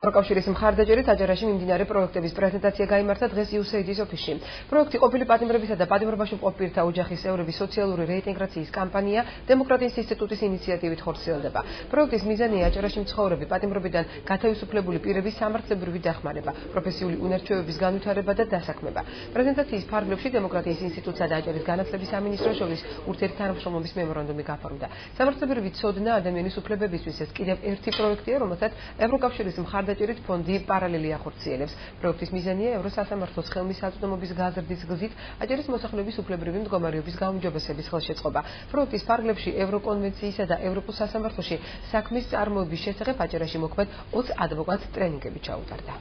ევროკავშირის მხარდაჭერით აჯარაში მიმდინარე პროექტების პრეზენტაცია გაიმართა დღეს USAID-ის ოფისში. პროექტი ყოფილი პატიმრებისა და პატიმრობაში მყოფ პირთა ოჯახის წევრების სოციალური რეინტეგრაციის კამპანია დემოკრატიის ინსტიტუტის ინიციატივით ხორციელდება. პროექტის მიზანია აჯარაში მცხოვრები პატიმრობიდან გათავისუფლებული პირების სამართლებრივი დახმარება, პროფესიული უნარჩვევების განვითარება და დასაქმება. პრეზენტაციის ფარგლებში დემოკრატიის ინსტიტუტსა და აჯარის განათლების სამინისტროს შორის ურთიერთთანამშრომლობის მემორანდუმი გაფორმდა. სამართლებრივი ცოდნა ადამიანის უფლებებისთვის ეს კიდევ ერთი პროექტია, რომელსაც ევროკავშირის მხარდაჭერით ფონდი პარალელი ახორციელებს. პროექტის მიზანია ევროსასამართლოს ხელმისაწვდომობის გაზრდის გზით აჯარის მოსახლეობის უფლებრივი მდგომარეობის გაუმჯობესების ხელშეწყობა. პროექტის ფარგლებში ევროკონვენციისა და ევროპულ სასამართლოში საქმის წარმოების შესახებ აჯარაში მოქმედ 20 ადვოკატს ტრენინგები ჩაუტარდა.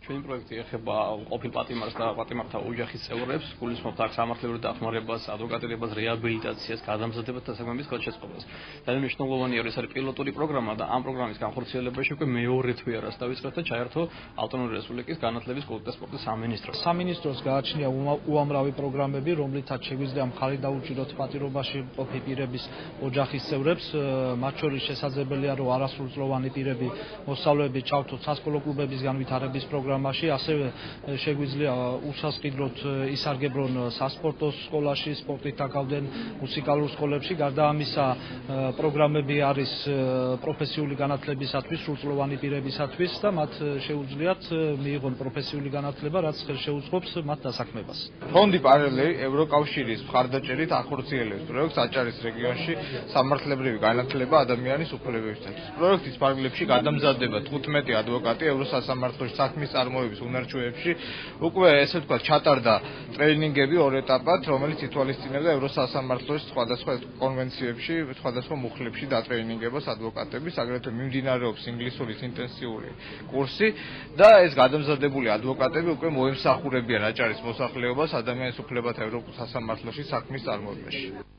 ჩვენი პროექტი ეხება ყოფილ პატიმარს და პატიმართა ოჯახის წევრებს, გულისხმობთ აქ სამართლებრივ დახმარებას, ადვოკატირებას, რეაბილიტაციას, გადამზადებასა და საქმის ხელშეწყობას. ძალიან მნიშვნელოვანია, რომ ეს არის პილოტური პროგრამა და ამ პროგრამის განხორციელებაში უკვე მეორე თვე არას დავიწყეთ და ჩაერთო ავტონომიური რესპუბლიკის განათლების, კულტურის და სპორტის სამინისტრო. სამინისტროს გააჩნია უამრავი პროგრამები, რომლითაც შეგვიძლია მხარი დაუჭიროთ პატიმრობაში მყოფი პირების ოჯახის წევრებს, მათ შორის შესაძლებელია, რომ არასრულწლოვანი პირები მოსწავლეები ჩავთოთ სასკოლო კლუბების განვითარების პროგრამაში, ასევე შეგვიძლია უსასყიდლოდ ისარგებლონ სასპორტო სკოლაში, სპორტით დაკავდნენ მუსიკალურ სკოლებში. გარდა ამისა, პროგრამები არის პროფესიული განათლებისათვის, სრულწლოვანი პირებისათვის და მათ შეუძლიათ მიიღონ პროფესიული განათლება, რაც ხელშეუწყობს მათ დასაქმებას. ფონდი პარალელი ევროკავშირის მხარდაჭერით ახორციელებს პროექტს აჭარის რეგიონში სამართლებრივი განათლება ადამიანის უფლებებისათვის. პროექტის ფარგლებში გადამზადდება 15 ადვოკატი ევროსასამართლოში საქმის წარმოების უნარჩვევებში. უკვე ესე ვთქვათ, ჩატარდა ტრეინინგები ორ ეტაპად, რომელიც ითვალისწინებდა ევროსასამართლოს სხვადასხვა კონვენციებში, სხვადასხვა მუხლებში დატრეინინგებას ადვოკატების, აგრეთვე მიმდინარეობს ინგლისურის ინტენსიური კურსი და ეს გადამზადებული ადვოკატები უკვე მოემსახურებიან აჭარის მოსახლეობას ადამიანის უფლებათა ევროპულ სასამართლოში საქმის წარმოებაში.